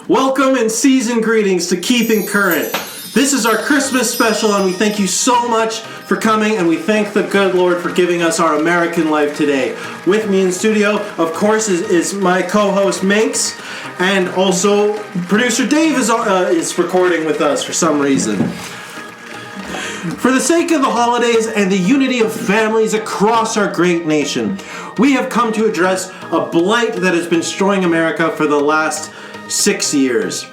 Welcome and season greetings to Keeping Current. This is our Christmas special, and we thank you so much for coming, and we thank the good Lord for giving us our American life today. With me in studio, of course, is my co-host Minx, and also producer Dave is recording with us for some reason. For the sake of the holidays and the unity of families across our great nation, we have come to address a blight that has been destroying America for the last 6 years.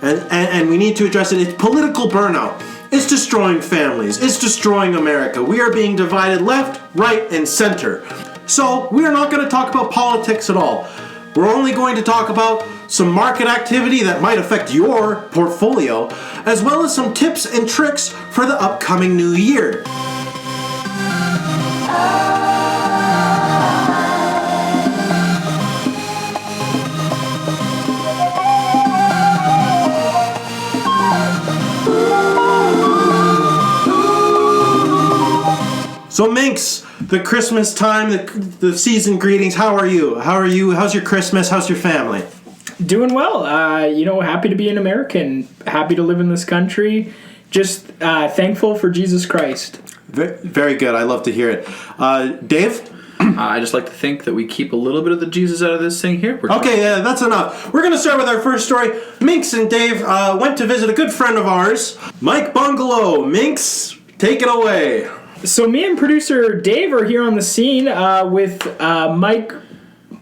And we need to address it. It's political burnout. It's destroying families. It's destroying America. We are being divided left, right, and center. So we are not going to talk about politics at all. We're only going to talk about some market activity that might affect your portfolio, as well as some tips and tricks for the upcoming new year. So Minx, the Christmas time, the season greetings, how are you? How's your Christmas? How's your family? Doing well. Happy to be an American. Happy to live in this country. Just thankful for Jesus Christ. Very good. I love to hear it. Dave? I just like to think that we keep a little bit of the Jesus out of this thing here. Okay, yeah, that's enough. We're going to start with our first story. Minx and Dave went to visit a good friend of ours, Mike Bungalow. Minx, take it away. So me and producer Dave are here on the scene with Mike.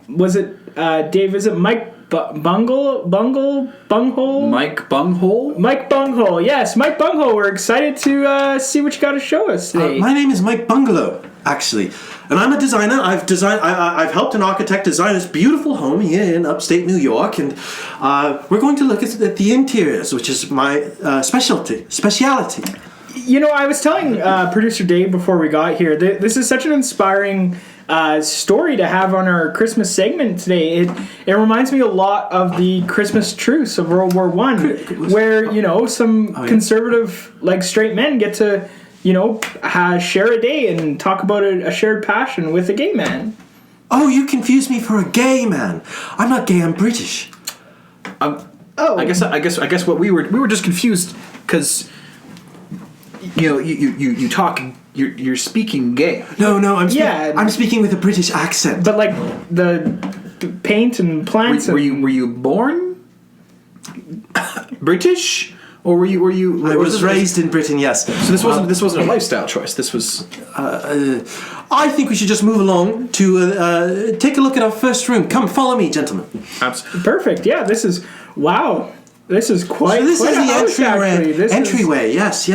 Was it Dave? Is it Mike Bunghole? Mike Bunghole? Mike Bunghole. Yes, Mike Bunghole. We're excited to see what you got to show us today. My name is Mike Bungalow, actually, and I'm a designer. I've helped an architect design this beautiful home here in upstate New York, and we're going to look at the interiors, which is my specialty. You know, I was telling producer Dave before we got here, this is such an inspiring story to have on our Christmas segment today. It reminds me a lot of the Christmas truce of World War I, where, some conservative, straight men get to, share a day and talk about a shared passion with a gay man. Oh, you confused me for a gay man. I'm not gay, I'm British. I guess what we were just confused because... you talk. You're speaking gay. No, I'm speaking with a British accent. But the paint and plants. Were you born British, or were you? I was raised in Britain. Yes. So this wasn't a lifestyle choice. This was. I think we should just move along to take a look at our first room. Come, follow me, gentlemen. Absolutely. Perfect. Yeah, this is wow. This is quite. So this quite is the entryway. Yes.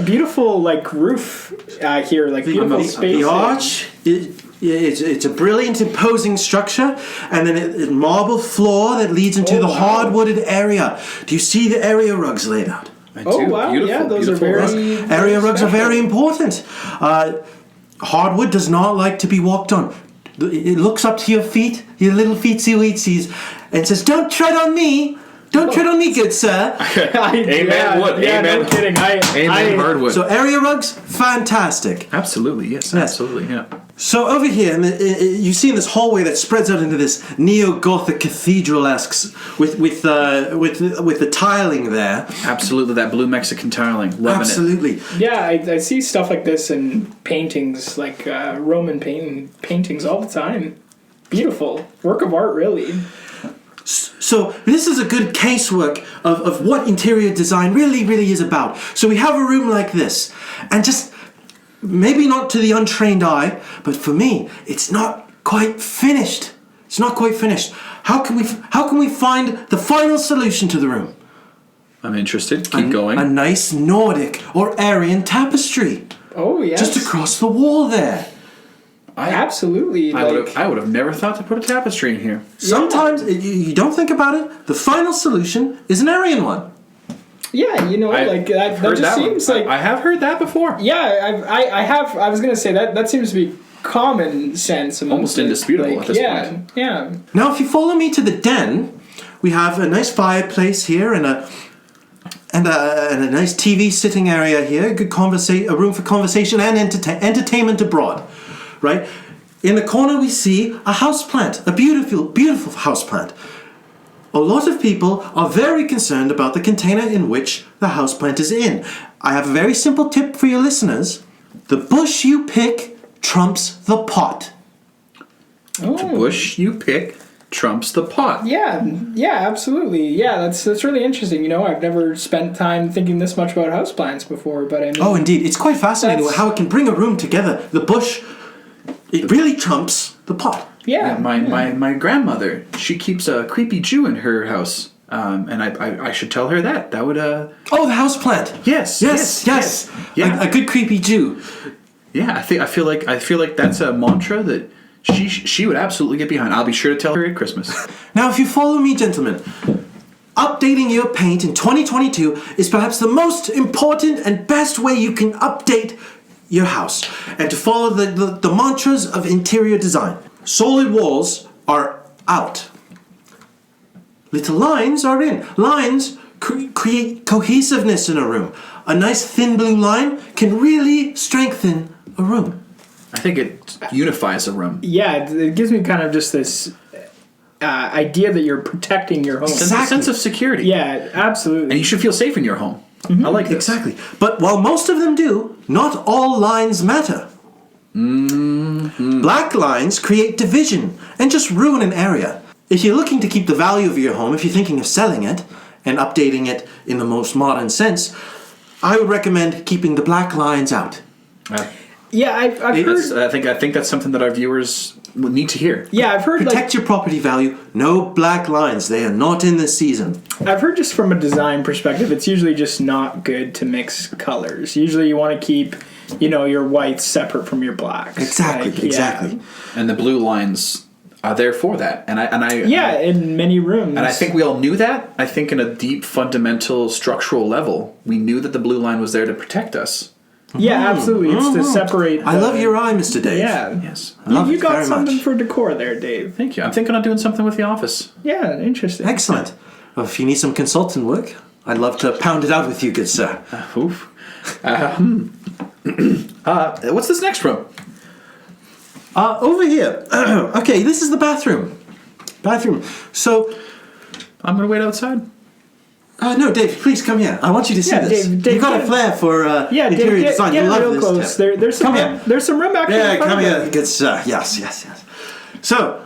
Beautiful, roof here, beautiful space. The arch. It's a brilliant, imposing structure, and then a marble floor that leads into the hardwooded area. Do you see the area rugs laid out? I do. Oh wow! Beautiful, those are very. Area rugs are very important. Hardwood does not like to be walked on. It looks up to your feet, your little feetsy-weetsies, and says, "Don't tread on me." Don't tread on me, good sir. Amen. Wood. Yeah, Amen. No kidding. Amen. Hardwood. So area rugs, fantastic. Absolutely. Yes. Absolutely. Yeah. So over here, you see in this hallway that spreads out into this neo-Gothic cathedral-esque with the tiling there. Absolutely, that blue Mexican tiling. Loving Absolutely. it. Yeah, I see stuff like this in paintings, Roman paintings all the time. Beautiful work of art, really. So this is a good casework of what interior design really is about. So we have a room like this, and just maybe not to the untrained eye, but for me, it's not quite finished. How can we find the final solution to the room? I'm interested. Keep going. A nice Nordic or Aryan tapestry. Oh yes. Just across the wall there. Absolutely. I would have never thought to put a tapestry in here. Sometimes you don't think about it. The final solution is an Aryan one. Yeah, that just seems like I have heard that before. Yeah, I have. I was gonna say that seems to be common sense. Almost indisputable at this point. Yeah. Now, if you follow me to the den, we have a nice fireplace here and a nice TV sitting area here. A room for conversation and entertainment abroad. Right? In the corner we see a houseplant, a beautiful, beautiful houseplant. a lot of people are very concerned about the container in which the houseplant is in. I have a very simple tip for your listeners. The bush you pick trumps the pot. Oh. The bush you pick trumps the pot. Yeah, absolutely. Yeah, that's really interesting. You know, I've never spent time thinking this much about houseplants before, but I mean... Oh, indeed. It's quite fascinating how it can bring a room together. The bush, it really trumps the pot. Yeah. My grandmother, she keeps a creepy Jew in her house. And I should tell her that. That would Oh, the houseplant. Yes. Yeah. A good creepy Jew. Yeah, I feel like that's a mantra that she would absolutely get behind. I'll be sure to tell her at Christmas. Now, if you follow me, gentlemen, updating your paint in 2022 is perhaps the most important and best way you can update your house, and to follow the mantras of interior design. Solid walls are out. Little lines are in. Lines create cohesiveness in a room. A nice thin blue line can really strengthen a room. I think it unifies a room. Yeah, it gives me kind of just this idea that you're protecting your home. Exactly. A sense of security. Yeah, absolutely. And you should feel safe in your home. Mm-hmm. I like this. Exactly. But while most of them do, not all lines matter. Mm-hmm. Black lines create division and just ruin an area. If you're looking to keep the value of your home, if you're thinking of selling it and updating it in the most modern sense, I would recommend keeping the black lines out. Yeah, I've heard... I think that's something that our viewers would need to hear. Yeah, I've heard Protect your property value. No black lines. They are not in this season. I've heard just from a design perspective, it's usually just not good to mix colors. Usually you want to keep, your whites separate from your blacks. Exactly. And the blue lines are there for that. And I in many rooms. And I think we all knew that. I think in a deep, fundamental, structural level, we knew that the blue line was there to protect us. Yeah, absolutely. It's to separate. I love your eye, Mr. Dave. Yeah. Yes. You got something for decor there, Dave. Thank you. I'm thinking of doing something with the office. Yeah, interesting. Excellent. Well, if you need some consultant work, I'd love to pound it out with you, good sir. What's this next room? Over here. Okay, this is the bathroom. So... I'm going to wait outside. No, Dave, please come here. I want you to see this. Dave, You've got a flair for interior design. Get You love real this close. tip. There's some room actually. Yeah, in front come of here. it. Good sir. Yes. So,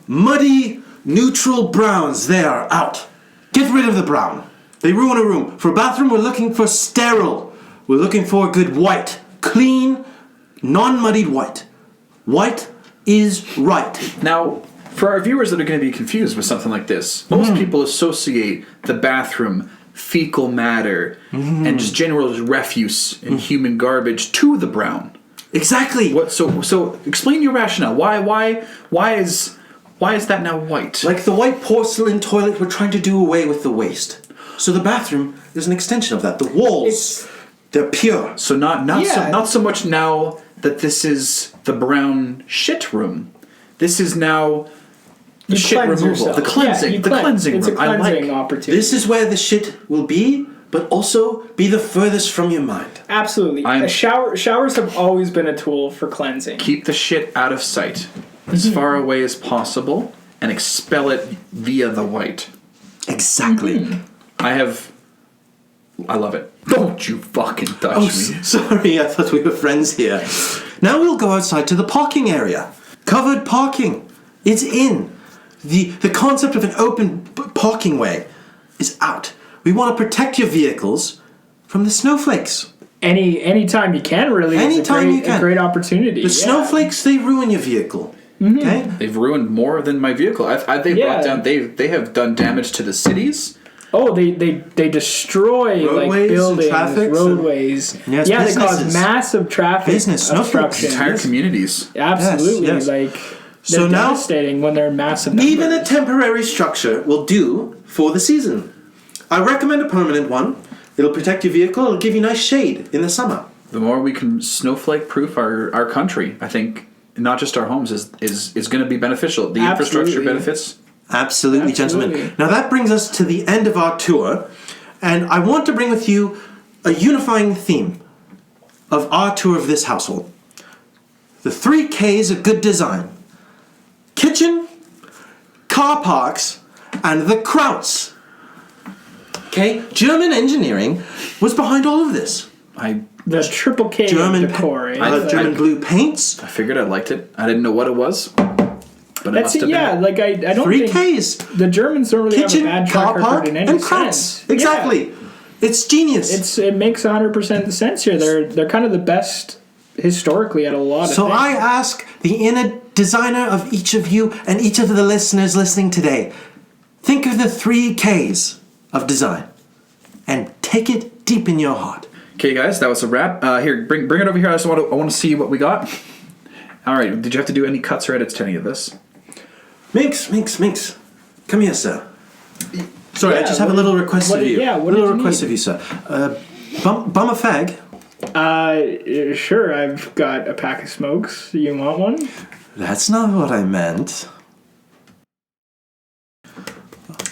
muddy, neutral browns, they are out. Get rid of the brown. They ruin a room. For a bathroom, we're looking for sterile. We're looking for a good white. Clean, non-muddied white. White is right. Now, for our viewers that are going to be confused with something like this, most people associate the bathroom, fecal matter, and just general refuse and human garbage to the brown. Exactly. So explain your rationale. Why is that now white? Like the white porcelain toilet, we're trying to do away with the waste. So the bathroom is an extension of that. The walls, they're pure. So not so much now that this is the brown shit room. This is now the shit removal, yourself. the cleansing, the cleansing it's room. It's a cleansing I like. opportunity. This is where the shit will be, but also be the furthest from your mind. Absolutely. Showers have always been a tool for cleansing. Keep the shit out of sight, as far away as possible, and expel it via the white. Exactly. I love it. Don't you fucking touch me. Sorry, I thought we were friends here. Now we'll go outside to the parking area. Covered parking. It's in. The concept of an open parking way is out. We want to protect your vehicles from the snowflakes. Anytime you can, really. Anytime you can. A great opportunity. The snowflakes, they ruin your vehicle. Okay? They've ruined more than my vehicle. They have done damage to the cities. Oh, they destroy roadways, buildings, roadways. Yes, they cause businesses. massive traffic obstruction. Entire communities. Absolutely, Yes. They're devastating when they're massive numbers. Even a temporary structure will do for the season. I recommend a permanent one. It'll protect your vehicle. It'll give you nice shade in the summer. The more we can snowflake-proof our country, I think, not just our homes, is going to be beneficial. The infrastructure benefits. Absolutely, gentlemen. Now that brings us to the end of our tour, and I want to bring with you a unifying theme of our tour of this household. The 3 Ks of good design. Kitchen, car parks, and the Krauts. Okay, German engineering was behind all of this. The triple K German decor. German blue paints. I figured I liked it. I didn't know what it was, but it That's must have been. like I don't 3 think Ks. the Germans don't really Kitchen, have a bad car track park, record in any and sense. Krauts. Exactly. Yeah. It's genius. It makes 100% sense here. They're kind of the best historically at a lot of So things. I ask the inner designer of each of you and each of the listeners listening today, think of the 3 Ks of design and take it deep in your heart. Okay, guys, that was a wrap. Here, bring it over here. I want to see what we got. All right. Did you have to do any cuts or edits to any of this? Minx. Come here, sir. Sorry, I just have a little request of you. Yeah, what a little did you request need? of you, sir. Bum a fag. Sure, I've got a pack of smokes. You want one? That's not what I meant.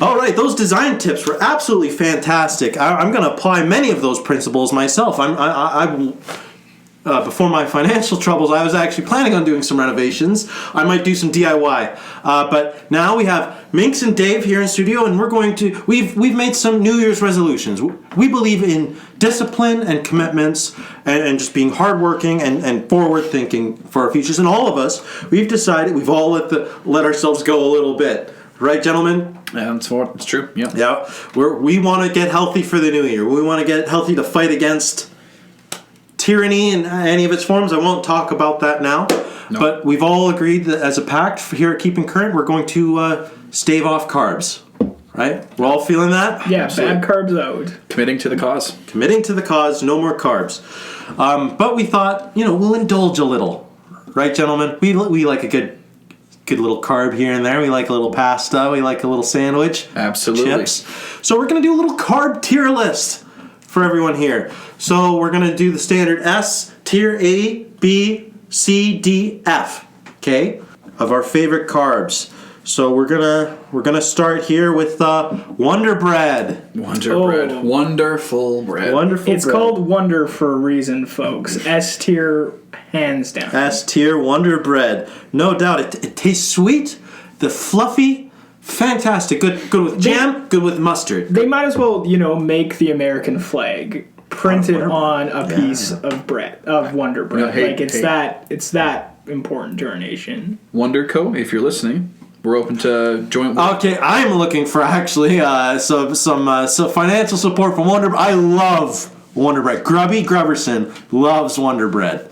All right, those design tips were absolutely fantastic. I'm going to apply many of those principles myself. Before my financial troubles, I was actually planning on doing some renovations. I might do some DIY. But now we have Minx and Dave here in studio, and we've made some New Year's resolutions. We believe in discipline and commitments and just being hardworking and forward thinking for our futures. And all of us, we've decided we've all let ourselves go a little bit. Right, gentlemen? Yeah, it's true. Yeah. Yeah. We want to get healthy for the new year. We want to get healthy to fight against tyranny in any of its forms. I won't talk about that now. No. But we've all agreed that as a pact here at Keeping Current, we're going to stave off carbs. Right? We're all feeling that? Yeah, absolutely. Bad carbs out. Committing to the cause. Committing to the cause, no more carbs. But we thought, we'll indulge a little. Right, gentlemen? We like a good little carb here and there. We like a little pasta. We like a little sandwich. Absolutely. Chips. So we're going to do a little carb tier list for everyone here. So we're going to do the standard S, tier A, B, C, D, F. Okay? Of our favorite carbs. So we're gonna start here with Wonder Bread. Bread. Wonderful bread. Wonderful It's bread. called Wonder for a reason, folks. S tier, hands down. S tier Wonder Bread. No doubt. It tastes sweet. The fluffy, fantastic. Good with jam. Good with mustard. They might as well, make the American flag printed on a piece of bread, of Wonder Bread. It's that important to our nation. Wonder Co. If you're listening. We're open to joint. Okay, I'm looking for actually some financial support from Wonder Bread. I love Wonder Bread. Grubby Grubberson loves Wonder Bread,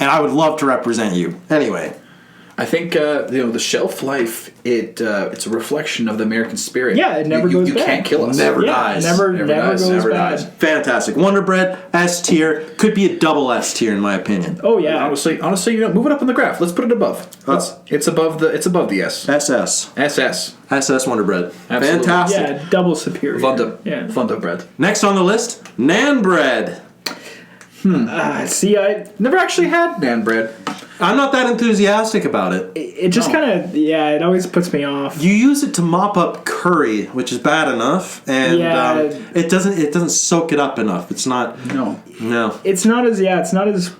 and I would love to represent you. Anyway, I think the shelf life it's a reflection of the American spirit. Yeah, it never goes bad. You can't kill us. Never dies. Never goes bad. Fantastic. Wonder Bread S tier could be a double S tier in my opinion. Oh yeah. Honestly, move it up on the graph. Let's put it above. It's above the S. SS Wonder Bread. Absolutely. Fantastic. Yeah, double superior. Wonder bread. Next on the list, Nan Bread. See, I Never actually had Nan bread. I'm not that enthusiastic about it. it just kind of it always puts me off. You use it to mop up curry, which is bad enough, and it doesn't soak it up enough. It's not. No. It's not as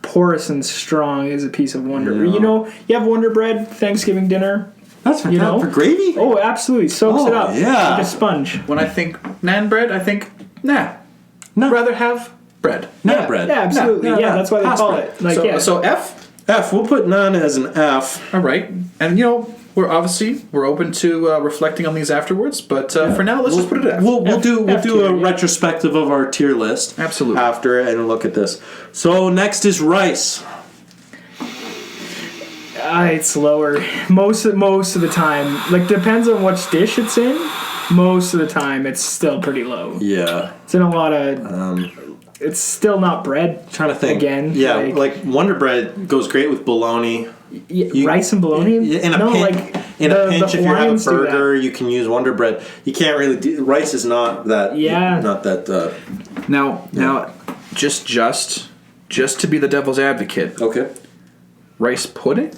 porous and strong as a piece of Wonder. No. You have Wonder Bread Thanksgiving dinner. That's fantastic. For gravy. Oh, absolutely, soaks it up like a sponge. When I think Nan bread, I think I'd rather have bread. Nan bread. Yeah, absolutely. Yeah, that's why they call bread. it. So F. We'll put naan as an F. All right, and we're open to reflecting on these afterwards. But for now, let's just put it at F. We'll do a yeah. retrospective of our tier list. Absolutely. After and look at this. So next is rice. It's lower most of the time. Like depends on which dish it's in. Most of the time, it's still pretty low. Yeah. It's in a lot of. It's still not bread. Trying to think. Again. Yeah, like Wonder Bread goes great with bologna. Rice and bologna? In a pinch, if you have a burger, you can use Wonder Bread. You can't really do... Rice is not that... Yeah. Not that... Now, just to be the devil's advocate. Okay. Rice pudding?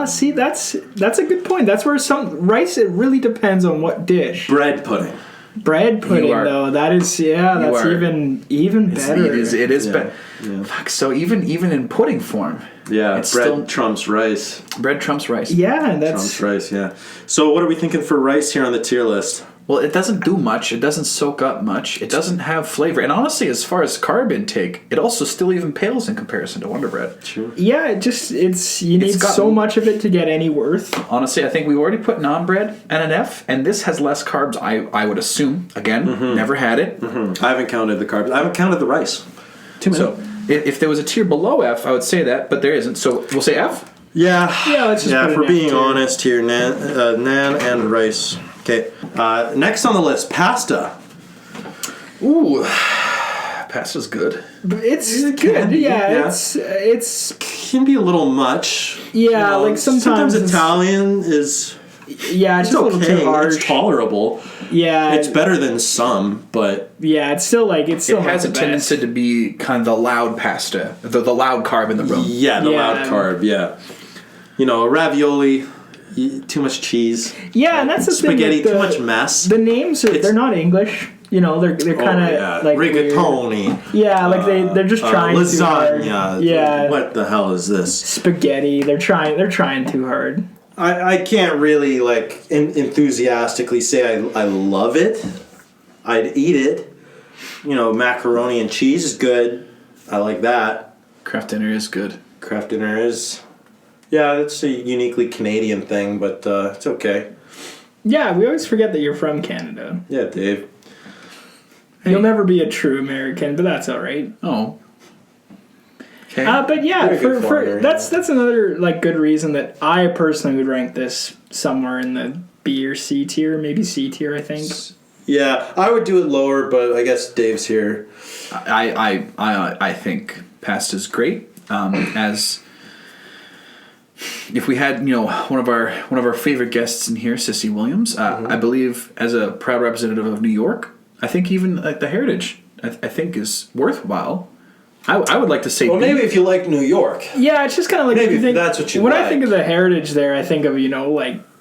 See, that's a good point. That's where rice, it really depends on what dish. Bread pudding. Bread pudding, though, that's even better. It is better. Yeah. Fuck, so even in pudding form, Yeah, It's bread still- trumps rice. Bread trumps rice. Yeah, Trumps rice, yeah. So what are we thinking for rice here on the tier list? Well, it doesn't do much. It doesn't soak up much. It doesn't have flavor. And honestly, as far as carb intake, it also still even pales in comparison to Wonder Bread. Sure. Yeah, you need got- so much of it to get any worth. Honestly, I think we've already put naan bread at an F, and this has less carbs, I would assume. Again, never had it. I haven't counted the carbs. I haven't counted the rice. Too many. So if there was a tier below F, I would say that, but there isn't. So we'll say F? Yeah. Yeah, let's just put if it we're in being tier. honest here, naan and rice. Okay. Next on the list, pasta. Ooh, pasta's good. It's It good. can be, Yeah, yeah. it's Can be a little much. Yeah, like sometimes it's- Italian is yeah, it's just a little okay. too harsh. It's tolerable. Yeah, It's better than some, but yeah, it's still It not has a the best. tendency to be kind of the loud pasta, the loud carb in the room. yeah, the Yeah. loud carb. Yeah. Ravioli, too much cheese. Yeah, and that's the Spaghetti, thing. too much mess. The names they're not English. They're kind of like weird. rigatoni. Yeah, like they're just trying too hard. Lasagna. Yeah, What the hell is this? spaghetti. They're trying too hard. I can't really enthusiastically say I love it. I'd eat it. Macaroni and cheese is good. I like that. Kraft dinner is good. Kraft dinner is. Yeah, it's a uniquely Canadian thing, but it's okay. Yeah, we always forget that you're from Canada. Yeah, Dave. You'll never be a true American, but that's all right. Oh. Okay. But yeah, You're a good for foreigner, that's another good reason that I personally would rank this somewhere in the B or C tier, maybe C tier. I think. Yeah, I would do it lower, but I guess Dave's here. I think pasta's great. As if we had one of our favorite guests in here, Cissy Williams, I believe as a proud representative of New York, I think even the heritage I think is worthwhile. I would like to say Well, maybe if you like New York. Yeah, it's just kind of like Maybe if you think, that's what you when I like. think of the heritage there, I think of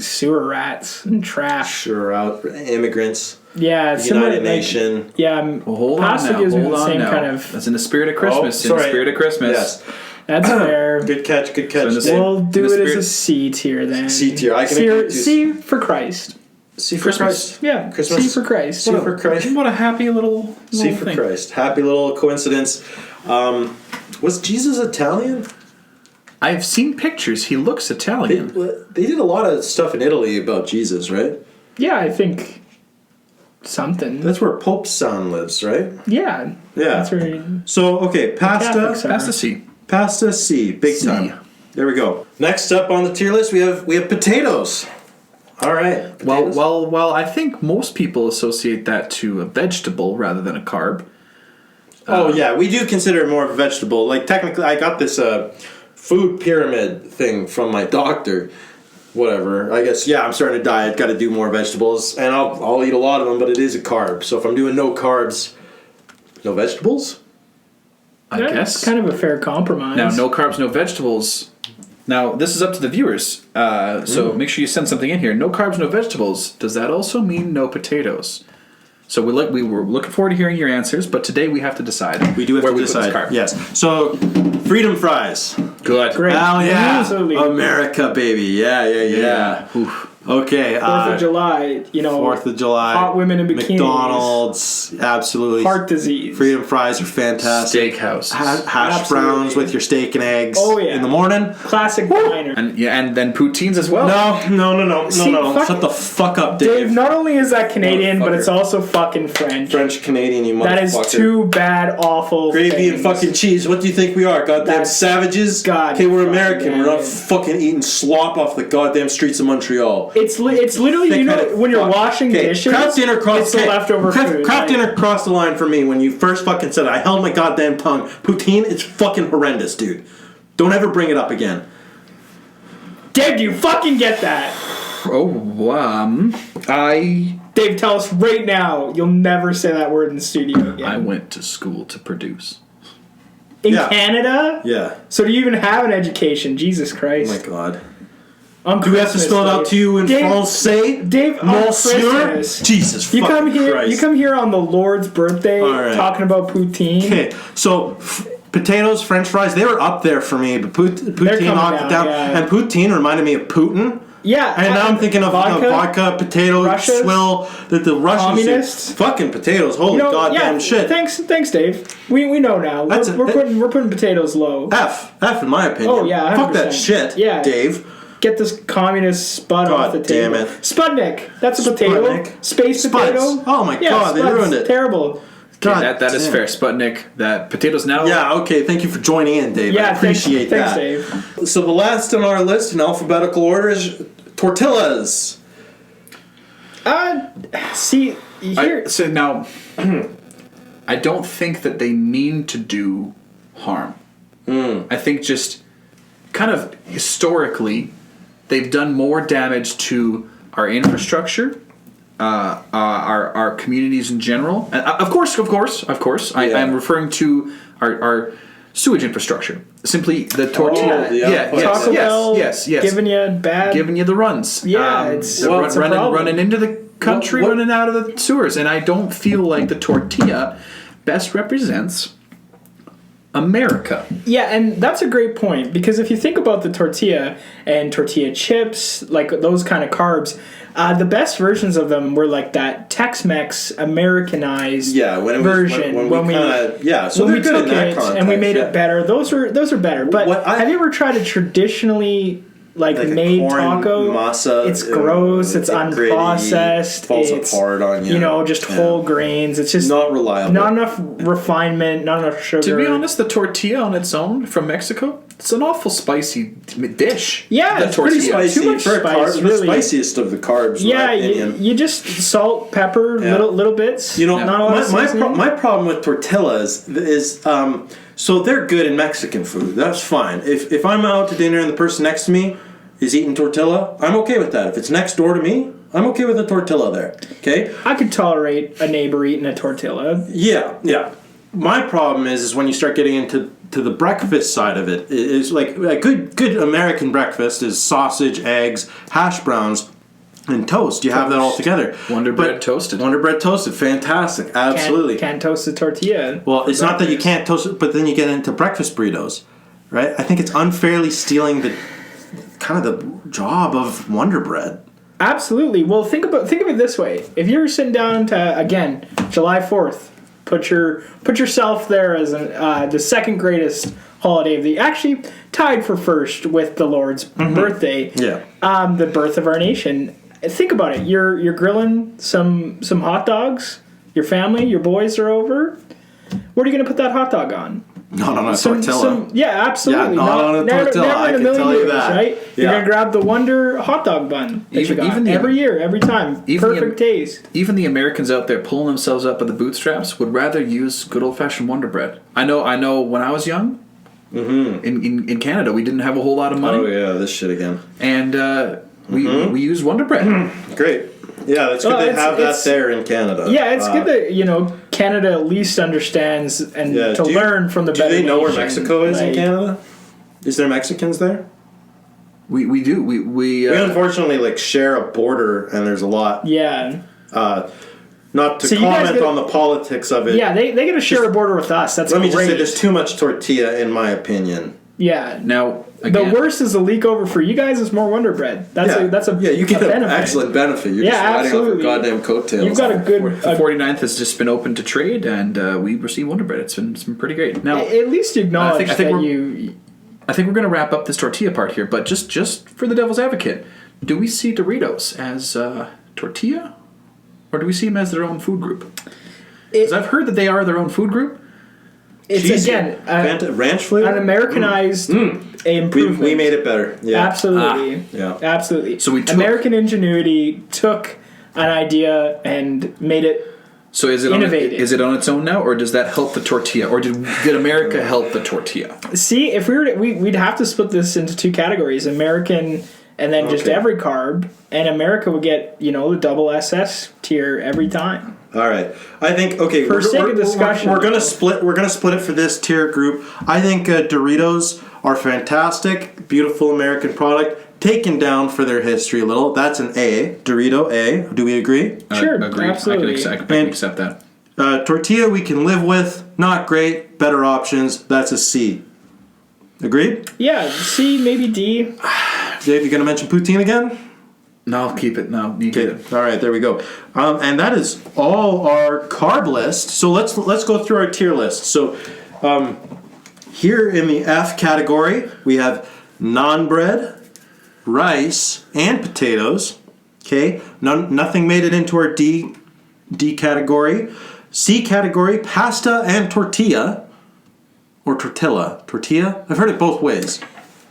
sewer rats and trash. Sure, out immigrants, Yeah, it's similar. United Nation. Yeah, Well, hold pasta on now. gives me Hold the on same now. kind of. That's in the spirit of Christmas. In the spirit of Christmas. Yes, That's fair. good catch. Good catch. in the Dave. We'll do In the it as spirit- a C tier then. C tier. I can C, agree to- C for Christ. C for Christmas. Christ. Yeah, Christmas. C for Christ. C for Christ. What a happy little C for thing. Christ. Happy little coincidence. Was Jesus Italian? I've seen pictures. He looks Italian. They did a lot of stuff in Italy about Jesus, right? Yeah, I think something. That's where Pope's son lives, right? Yeah. Yeah. That's where. So, okay, pasta. Catholics are. Pasta C. Pasta C, big C. time. There we go. Next up on the tier list, we have potatoes. All right. Potatoes. Well, I think most people associate that to a vegetable rather than a carb. Oh yeah, we do consider it more of a vegetable. Like technically, I got this food pyramid thing from my doctor. Whatever. I guess I'm starting to diet. Got to do more vegetables, and I'll eat a lot of them. But it is a carb. So if I'm doing no carbs, no vegetables. I Yeah, guess. it's kind of a fair compromise. Now, no carbs, no vegetables. Now, this is up to the viewers. So make sure you send something in here. No carbs, no vegetables. Does that also mean no potatoes? So we were looking forward to hearing your answers, but today we have to decide. We do have where to we put this decide. carb. Yes. So, freedom fries. Good. Great. Hell yeah. Absolutely. America, baby. Yeah. Oof. Okay. 4th of July, 4th of July. hot women in bikinis. McDonald's. Absolutely. Heart disease. Freedom fries are fantastic. Steakhouse. Hash Absolutely. browns with your steak and eggs. Oh, yeah. In the morning. Classic diner. And then poutines as well. No. See, fuck- Shut the fuck up, Dave, Dave. not only is that Canadian, but Motherfucker. it's also fucking French. French Canadian, you motherfucker. That is two bad, awful Gravy things. and fucking cheese. What do you think we are? Goddamn That's- savages? God Okay, we're fucking American. We're not damn. fucking eating slop off the goddamn streets of Montreal. It's literally, when you're washing dishes, Kraft dinner crossed it's the leftover food. Kraft like- dinner crossed the line for me when you first fucking said it. I held my goddamn tongue. Poutine, it's fucking horrendous, dude. Don't ever bring it up again. Dave, do you fucking get that? Dave, tell us right now. You'll never say that word in the studio again. I went to school to produce. In Yeah. Canada? Yeah. So do you even have an education? Jesus Oh Christ. my god. On Do we have to Christmas, spell it out Dave. to you in Dave, Francais? Dave, on Monsieur? Christmas. Jesus You fucking come here. Christ. You come here on the Lord's birthday, All right. talking about poutine. Okay, so Potatoes, French fries, they were up there for me, but poutine knocked it down. Yeah. And poutine reminded me of Putin. Yeah. And now I'm thinking of vodka, potatoes, Russia's, swill, the Russians. communists. Fucking potatoes, holy goddamn shit. Thanks, Dave. We know now. We're putting potatoes low. F in my opinion. Oh, yeah, 100%. Fuck that shit, Yeah. Dave. Get this communist spud off the table. Damn it. Sputnik. That's a potato. Sputnik. Space Spuds. potato. Oh my god, they Spuds. ruined it. Terrible. Okay, that is fair. Sputnik, that potatoes now. Yeah, okay, thank you for joining in, Dave. Yeah, I appreciate thanks, that. Dave. So the last on our list in alphabetical order is tortillas. See, here. So now, I don't think that they mean to do harm. I think just kind of historically, they've done more damage to our infrastructure, our communities in general. And of course. I'm referring to our sewage infrastructure. Simply the tortilla. Taco Bell. Yes. Giving you the runs. Yeah, it's a running problem. into the country, running out of the sewers, and I don't feel like the tortilla best represents America. Yeah, and that's a great point, because if you think about the tortilla and tortilla chips, like those kind of carbs, the best versions of them were like that Tex-Mex Americanized version. When we took it and we made it better. Those are better. But have you ever tried a traditionally like made taco? Masa, it's gross. It's unprocessed. Falls it's apart on you. Just whole grains. It's just not reliable. Not enough refinement. Not enough sugar. To be honest, the tortilla on its own from Mexico, it's an awful spicy dish. Yeah, it's pretty spicy. Too much for spice, carbs, really. The spiciest of the carbs. Yeah, in my opinion. you just salt, pepper, little bits. Not a lot of seasoning. my problem with tortillas is so they're good in Mexican food. That's fine. If I'm out to dinner and the person next to me is eating tortilla, I'm okay with that. If it's next door to me, I'm okay with a tortilla there. Okay? I could tolerate a neighbor eating a tortilla. Yeah. My problem is when you start getting into the breakfast side of it. Is like a good American breakfast is sausage, eggs, hash browns, and toast. You have that all together. Wonder Bread toasted. Fantastic. Absolutely. Can't toast a tortilla. Well, it's not that you can't toast it, but then you get into breakfast burritos, right? I think it's unfairly stealing the job of Wonder Bread. Absolutely. Well, think of it this way: if you're sitting down to again July 4th, put yourself there as the second greatest holiday of the actually tied for first with the Lord's birthday. Yeah. The birth of our nation. Think about it. You're grilling some hot dogs. Your family, your boys are over. What are you going to put that hot dog on? Not on a tortilla. Yeah, absolutely. Yeah, not on a tortilla. Never I in a can million tell you years, that. right? Yeah. You're going to grab the Wonder hot dog bun that you got every year, every time. Perfect taste. Even the Americans out there pulling themselves up by the bootstraps would rather use good old-fashioned Wonder Bread. I know when I was young, in Canada, we didn't have a whole lot of money. Oh, yeah, this shit again. And we used Wonder Bread. Great. Yeah, that's good they have that there in Canada. Yeah, it's good that, Canada at least understands and learn from the better Do they know where nation. Mexico is in Canada? Is there Mexicans there? We do. We unfortunately share a border, and there's a lot. Yeah. Not to comment on the politics of it. Yeah, they get to share a border with us. That's Let me great. just say there's too much tortilla, in my opinion. Yeah. Now, again, the worst is the leak over for you guys is more Wonder Bread. That's a you get an an excellent benefit. You're just riding off your goddamn coattails. You've got a good. The 49th has just been open to trade, and we receive Wonder Bread. It's been pretty great. Now, at least you acknowledge I think we're going to wrap up this tortilla part here, but just for the devil's advocate, do we see Doritos as tortilla, or do we see them as their own food group? Because I've heard that they are their own food group. It's ranch flavor, an Americanized improvement. We made it better. Yeah, absolutely. Absolutely. So American ingenuity took an idea and made it. So is it innovative. Is it on its own now, or does that help the tortilla, or did America help the tortilla? See, if we were we'd have to split this into two categories: American and then just every carb, and America would get the double SS tier every time. All right, I think for sake of discussion, we're gonna split it for this tier group. I think Doritos are fantastic, beautiful American product. Taken down for their history a little. That's an A. Dorito A. Do we agree? Sure, agree. Absolutely. I can accept that. Tortilla we can live with. Not great. Better options. That's a C. Agreed? Yeah, C, maybe D. Dave, you going to mention poutine again? No, I'll keep it. No, you get it. All right, there we go. And that is all our carb list. So let's go through our tier list. So here in the F category, we have naan bread, rice, and potatoes. Okay, nothing made it into our D category. C category, pasta and tortilla. Or tortilla. Tortilla? I've heard it both ways.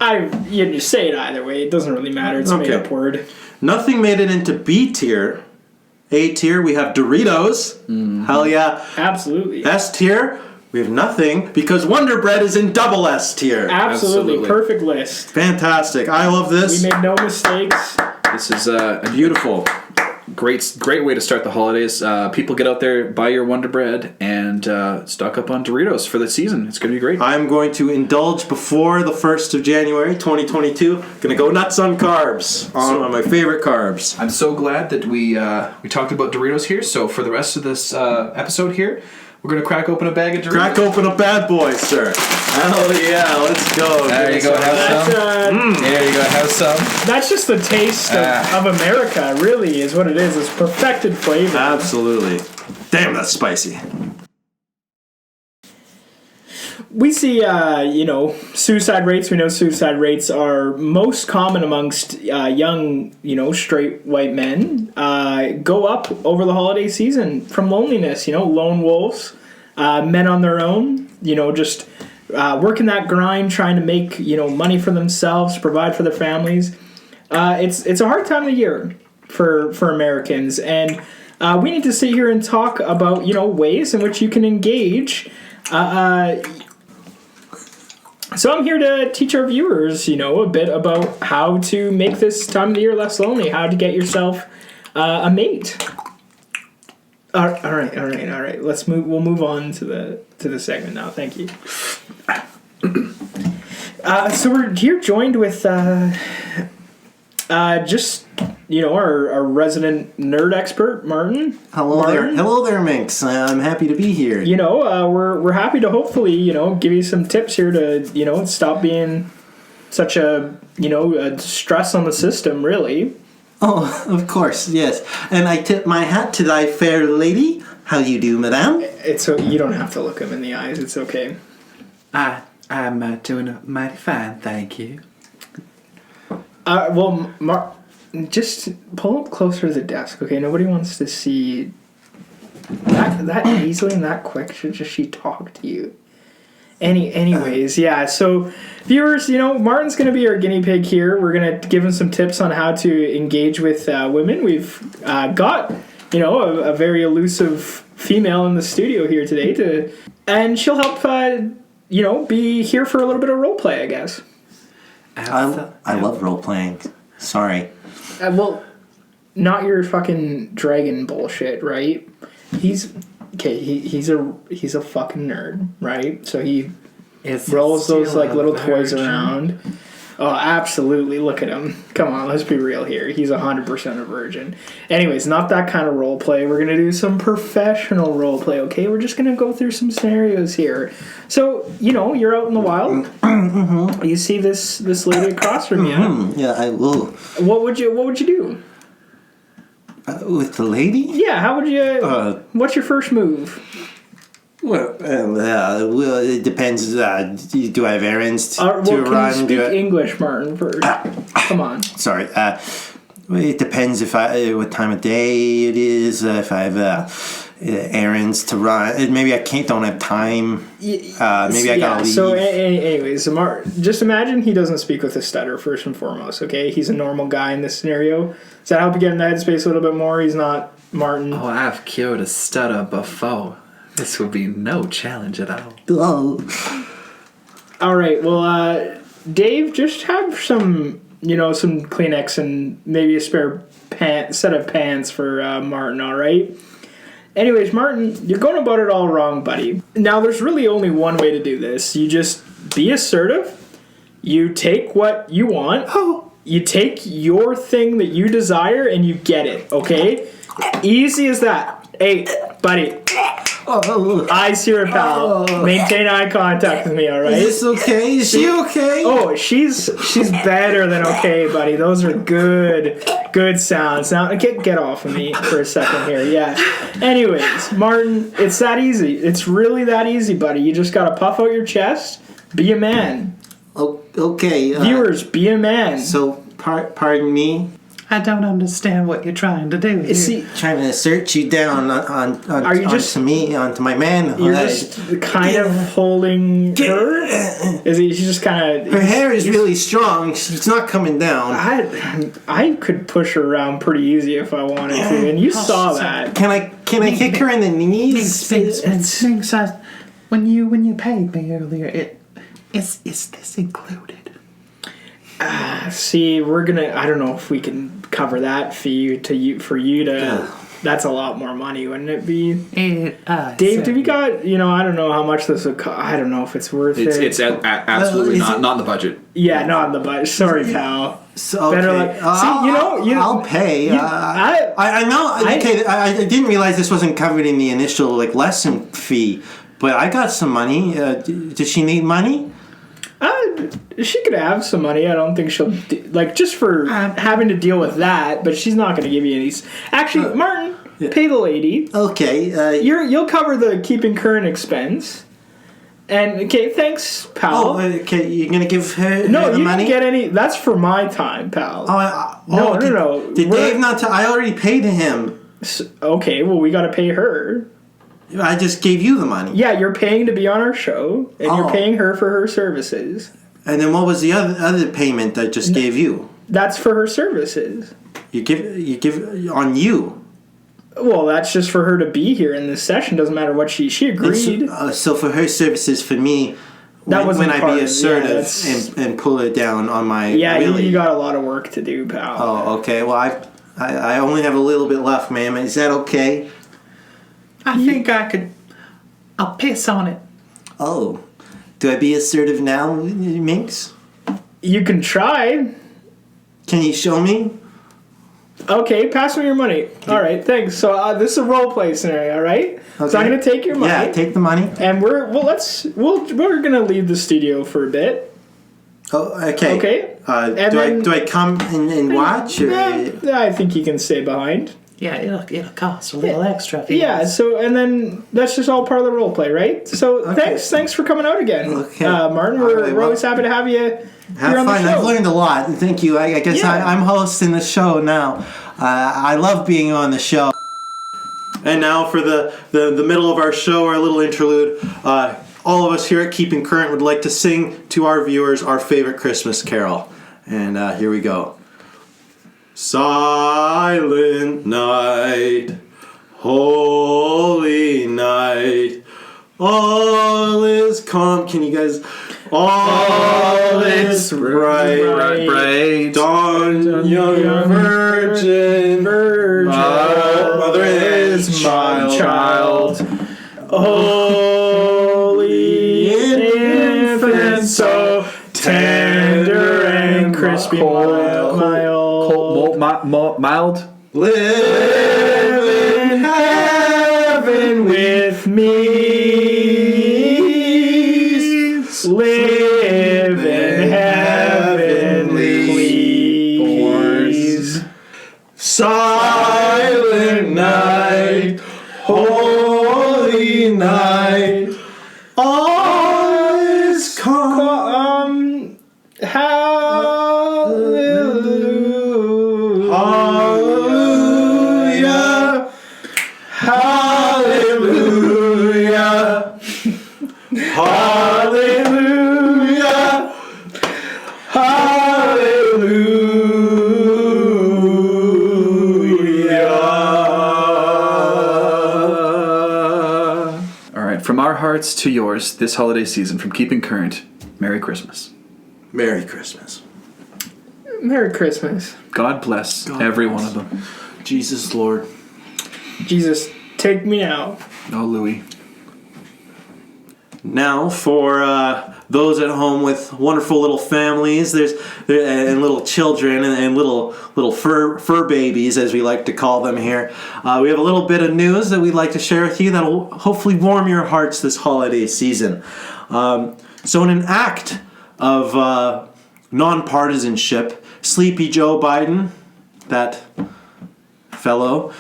You just say it either way. It doesn't really matter. It's a made-up word. Nothing made it into B tier. A tier, we have Doritos. Mm-hmm. Hell yeah. Absolutely. S tier, we have nothing because Wonder Bread is in double S tier. Absolutely. Perfect list. Fantastic. I love this. We made no mistakes. This is a beautiful, great way to start the holidays. People get out there, buy your Wonder Bread, and stock up on Doritos for the season. It's going to be great. I'm going to indulge before the 1st of January, 2022. Going to go nuts on carbs. On my favorite carbs. I'm so glad that we talked about Doritos here. So for the rest of this episode here, we're going to crack open a bag of Doritos. Crack open a bad boy, sir. Hell yeah, let's go. There you go, have some. There you go, have some. That's just the taste of America, really, is what it is. It's perfected flavor. Absolutely. Damn, that's spicy. We see, suicide rates. We know suicide rates are most common amongst young, straight white men. Go up over the holiday season from loneliness. Lone wolves, men on their own. Just working that grind, trying to make money for themselves, provide for their families. It's a hard time of year for Americans, and we need to sit here and talk about ways in which you can engage. So I'm here to teach our viewers, a bit about how to make this time of the year less lonely, how to get yourself a mate. All right. We'll move on to the segment now. Thank you. So we're here joined with our resident nerd expert, Martin. Hello there, Minx. I'm happy to be here. We're happy to hopefully, give you some tips here to, stop being such a stress on the system, really. Oh, of course, yes. And I tip my hat to thy fair lady. How you do, madame? You don't have to look him in the eyes. It's okay. I'm doing mighty fine, thank you. Just pull up closer to the desk, okay? Nobody wants to see that easily and that quick. Should she talk to you? Anyways, yeah. So, viewers, Martin's going to be our guinea pig here. We're going to give him some tips on how to engage with women. We've got, a very elusive female in the studio here today and she'll help, be here for a little bit of role play, I guess. I love role playing. Sorry. Well, not your fucking dragon bullshit, right? He's a fucking nerd, right? So he rolls those little toys around. Oh, absolutely. Look at him. Come on, let's be real here. He's 100% a virgin. Anyways, not that kind of role play. We're going to do some professional role play, okay? We're just going to go through some scenarios here. So, you're out in the wild. Mm-hmm. You see this lady across from you. Mm-hmm. Yeah, I will. What would you do? With the lady? Yeah, how would you... what's your first move? Well, it depends. Do I have errands to run? Can you speak English, Martin, first? Come on. Sorry. It depends what time of day it is. If I have errands to run, maybe I don't have time. Maybe I gotta leave. So, anyways, just imagine he doesn't speak with a stutter first and foremost. Okay, he's a normal guy in this scenario. Does that help you get in the headspace a little bit more? He's not Martin. Oh, I've cured a stutter before. This would be no challenge at all. Oh. All right. Well, Dave, just have some Kleenex and maybe a spare set of pants for Martin. All right. Anyways, Martin, you're going about it all wrong, buddy. Now, there's really only one way to do this. You just be assertive. You take what you want. You take your thing that you desire and you get it. Okay. Easy as that. Hey, buddy. Eyes here, pal. Maintain eye contact with me, all right? Is this okay? Is she okay? Oh, she's better than okay, buddy. Those are good sounds. Now get off of me for a second here. Yeah. Anyways, Martin, it's that easy. It's really that easy, buddy. You just gotta puff out your chest. Be a man. Okay. Viewers, be a man. So, pardon me. I don't understand what you're trying to do here. See, Trying to search you down onto me, onto my manhood. you're just kind of holding her. She's just kind of. Her hair is really strong. It's not coming down. I could push her around pretty easy if I wanted to, and you saw that. Can I kick her in the knees? Things when you paid me earlier, is this included? See, we're gonna. I don't know if we can cover that fee for you to. That's a lot more money, wouldn't it be? Dave, do we got? I don't know how much this would cost. I don't know if it's worth it. It's absolutely not in the budget. Yeah, not in the budget. Sorry, pal. So, Better okay. see, I'll pay. I know. Okay, I didn't realize this wasn't covered in the initial lesson fee, but I got some money. Does she need money? She could have some money. I don't think she'll just for having to deal with that. But she's not going to give you any. Actually, Martin, pay the lady. Okay. You'll cover the keeping current expense. And okay, thanks, pal. Oh, okay. You're gonna give her no, the you money? don't get any. That's for my time, pal. No. Did We're- Dave not? I already paid him. Okay, well, we got to pay her. I just gave you the money. Yeah, you're paying to be on our show, and you're paying her for her services. And then what was the other payment I just gave you? That's for her services. You give on you. Well, that's just for her to be here in this session. Doesn't matter what she agreed. So for her services for me, when I be assertive and pull her down on my you got a lot of work to do, pal. Oh, okay. Well, I only have a little bit left, ma'am. Is that okay? I think I'll piss on it. Oh. Do I be assertive now, Minx? You can try. Can you show me? Okay, pass me your money. All right, thanks. So this is a role play scenario, all right? Okay. So I'm gonna take your money. Yeah, take the money. And we're gonna leave the studio for a bit. Oh, okay. Okay. Do I come and watch? Or? I think you can stay behind. Yeah, it'll cost a little extra. Yeah. So and then that's just all part of the role play, right? So thanks for coming out again, Martin. We're always happy to have you. Have fun. I've learned a lot. Thank you. I guess I'm hosting the show now. I love being on the show. And now for the middle of our show, our little interlude. All of us here at Keeping Current would like to sing to our viewers our favorite Christmas carol. And here we go. Silent night, holy night, all is calm. Can you guys? All is bright. Dawn, young virgin, mother is child. Holy infant, so tender and crispy, mild. Live in heaven with me. Live in heaven, please. Silent night, holy night, all is calm. Hallelujah. Hallelujah. Hallelujah. Hallelujah. All right, from our hearts to yours this holiday season, from Keeping Current, Merry Christmas. Merry Christmas. Merry Christmas. God bless every one of them. Jesus Lord. Jesus, take me now. Oh, Louis. Now for those at home with wonderful little families. And little children and little fur babies, as we like to call them here. We have a little bit of news that we'd like to share with you that will hopefully warm your hearts this holiday season. So in an act of nonpartisanship, Sleepy Joe Biden, that fellow,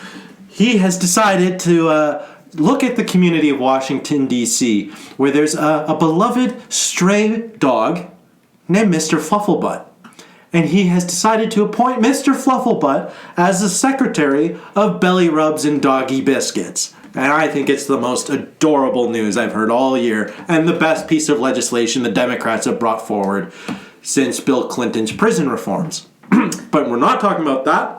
he has decided to look at the community of Washington, D.C., where there's a beloved stray dog named Mr. Flufflebutt. And he has decided to appoint Mr. Flufflebutt as the Secretary of Belly Rubs and Doggy Biscuits. And I think it's the most adorable news I've heard all year, and the best piece of legislation the Democrats have brought forward since Bill Clinton's prison reforms. But we're not talking about that.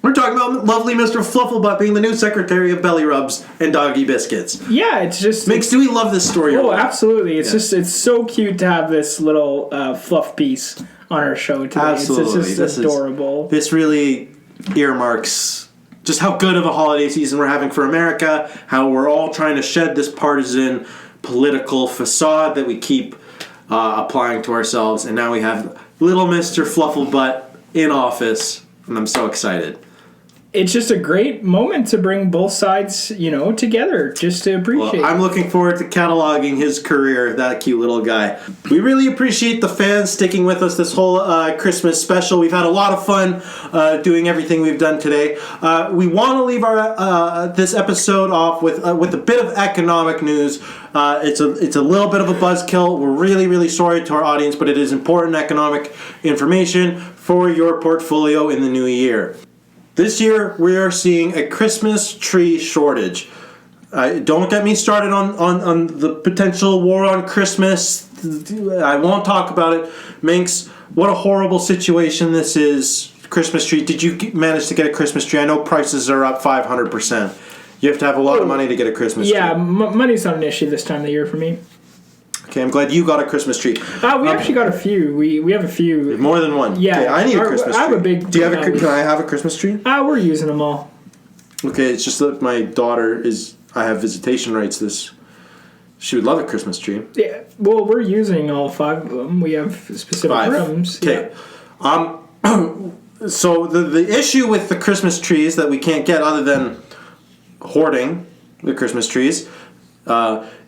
We're talking about lovely Mr. Flufflebutt being the new Secretary of Belly Rubs and Doggy Biscuits. Yeah, it's just... Do we love this story? Oh, absolutely. It's so cute to have this little fluff piece on our show today. Absolutely. It's just adorable. This really earmarks just how good of a holiday season we're having for America, how we're all trying to shed this partisan political facade that we keep applying to ourselves, and now we have little Mr. Flufflebutt in office, and I'm so excited. It's just a great moment to bring both sides, together, just to appreciate. Well, I'm looking forward to cataloging his career, that cute little guy. We really appreciate the fans sticking with us this whole Christmas special. We've had a lot of fun doing everything we've done today. We want to leave our this episode off with a bit of economic news. It's a little bit of a buzzkill. We're really, really sorry to our audience, but it is important economic information for your portfolio in the new year. This year, we are seeing a Christmas tree shortage. Don't get me started on the potential war on Christmas. I won't talk about it. Minx, what a horrible situation this is. Christmas tree. Did you manage to get a Christmas tree? I know prices are up 500%. You have to have a lot of money to get a Christmas tree. Yeah, money's not an issue this time of the year for me. Okay, I'm glad you got a Christmas tree. We actually got a few. We have a few. More than one. Yeah, okay, I need a Christmas tree. I have a big. Do you have can I have a Christmas tree? We're using them all. Okay, it's just that my daughter I have visitation rights she would love a Christmas tree. Yeah, well, we're using all 5 of them. We have specific rooms. Okay. Yeah. So the issue with the Christmas trees that we can't get, other than hoarding the Christmas trees,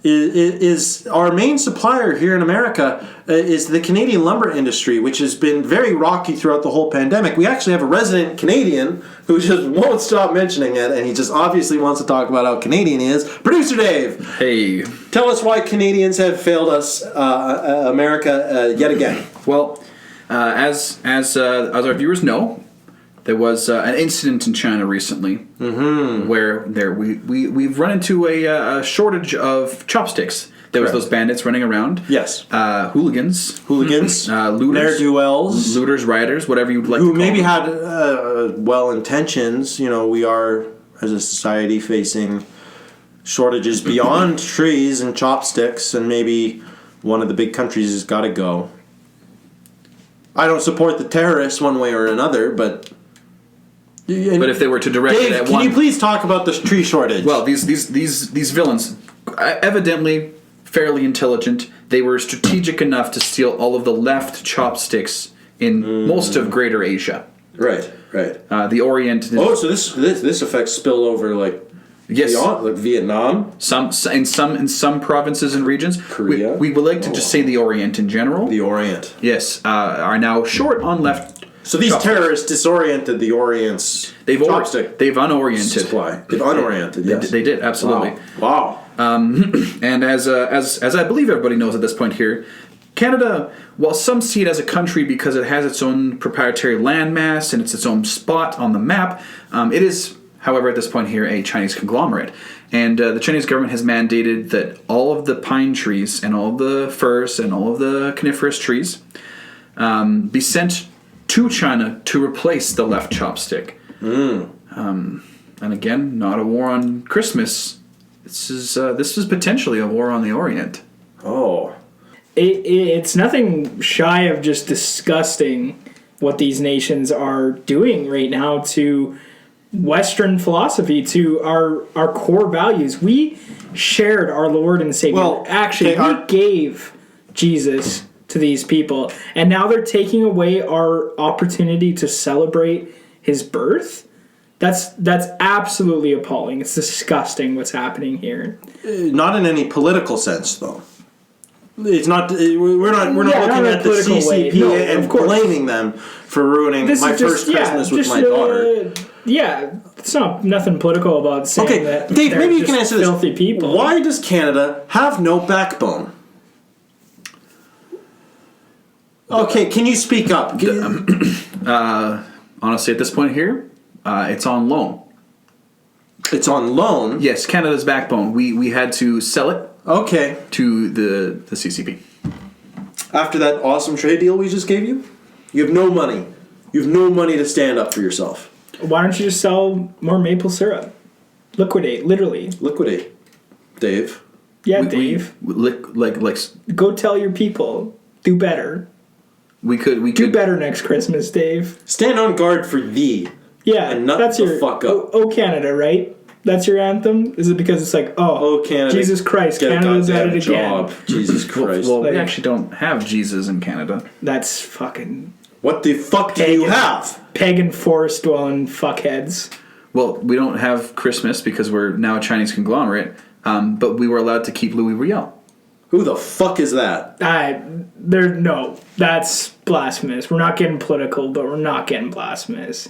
is our main supplier here in America is the Canadian lumber industry, which has been very rocky throughout the whole pandemic. We actually have a resident Canadian who just won't stop mentioning it, and he just obviously wants to talk about how Canadian he is. Producer Dave! Hey. Tell us why Canadians have failed us, America, yet again. Well, as our viewers know, there was an incident in China recently where we've run into a shortage of chopsticks. There was those bandits running around. Yes. Hooligans. Looters. Ne'er-do-wells. Looters, rioters, whatever you'd like to call them. Who maybe had well intentions. We are, as a society, facing shortages beyond trees and chopsticks, and maybe one of the big countries has got to go. I don't support the terrorists one way or another, but if they were to direct Dave, it at can you please talk about the tree shortage? Well, these villains, evidently fairly intelligent, they were strategic enough to steal all of the left chopsticks in most of Greater Asia. Right. The Orient. So this affects spillover beyond, like Vietnam. In some provinces and regions. Korea. We would like to just say the Orient in general. The Orient. Yes, are now short on left. So these terrorists disoriented the Orient's chopstick. They've unoriented supply. They've unoriented. Yes, they did absolutely. Wow. And as I believe everybody knows at this point here, Canada, while some see it as a country because it has its own proprietary landmass and it's its own spot on the map, it is, however, at this point here, a Chinese conglomerate. And the Chinese government has mandated that all of the pine trees and all of the firs and all of the coniferous trees be sent to China to replace the left chopstick. And again, not a war on Christmas. This is potentially a war on the Orient. Oh. It's nothing shy of just disgusting what these nations are doing right now to Western philosophy, to our core values. We shared our Lord and Savior. Well, actually, we gave Jesus to these people, and now they're taking away our opportunity to celebrate his birth. That's absolutely appalling. It's disgusting what's happening here. Not in any political sense, though. It's not. We're not Yeah, looking not in a at the political way. CCP No, and of course. blaming them for ruining This my is just, first Christmas with my daughter. Yeah, it's not nothing political about saying Okay, that. Dave, they're maybe you just can answer this. filthy people. Why does Canada have no backbone? Okay, can you speak up? Honestly, at this point here, it's on loan. It's on loan. Yes, Canada's backbone. We had to sell it Okay. to the CCP. After that awesome trade deal we just gave you, you have no money. You have no money to stand up for yourself. Why don't you just sell more maple syrup? Liquidate, literally. Liquidate, Dave. Yeah, We- Dave. Go tell your people. Do better. We could Do better next Christmas, Dave. Stand on guard for thee. Yeah, And nut that's the your fuck up. Oh, Canada, right? That's your anthem? Is it because it's like, Oh, Canada. Jesus Christ, Get a Canada's at goddamn it again. job. Jesus Christ. Well, Like- we actually don't have Jesus in Canada. That's fucking What the fuck do you Pagan. have? pagan forest dwelling fuckheads. Well, we don't have Christmas because we're now a Chinese conglomerate, but we were allowed to keep Louis Riel. Who the fuck is that? No, that's blasphemous. We're not getting political, but we're not getting blasphemous.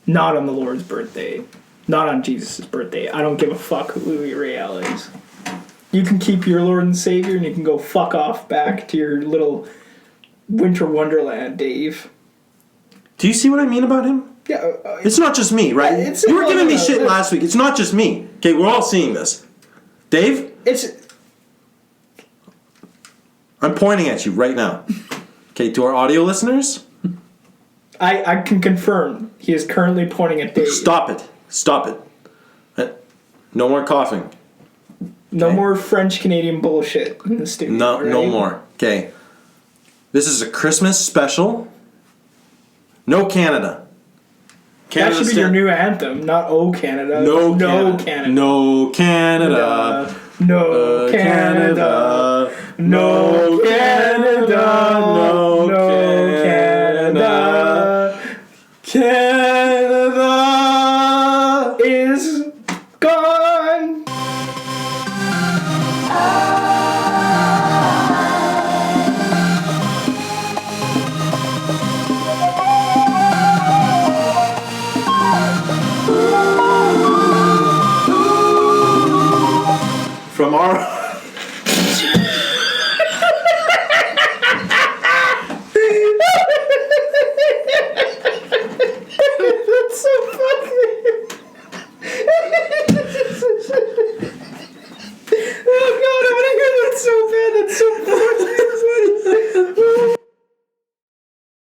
Not on the Lord's birthday. Not on Jesus' birthday. I don't give a fuck who Louis Riel is. You can keep your Lord and Savior, and you can go fuck off back to your little winter wonderland, Dave. Do you see what I mean about him? Yeah, It's not just me, right? It's- You were giving me no, shit no. last week. It's not just me. Okay, we're all seeing this. Dave, it's I'm pointing at you right now. Okay, to our audio listeners, I can confirm he is currently pointing at Dave. stop it. Stop it. No more coughing. No Okay. more French Canadian bullshit in the studio. No, no right? more. Okay. This is a Christmas special. No Canada. That should be your new anthem, not "Oh Canada." No no Canada. Canada. No Canada. No Canada. No Canada. No Canada. Canada Is gone.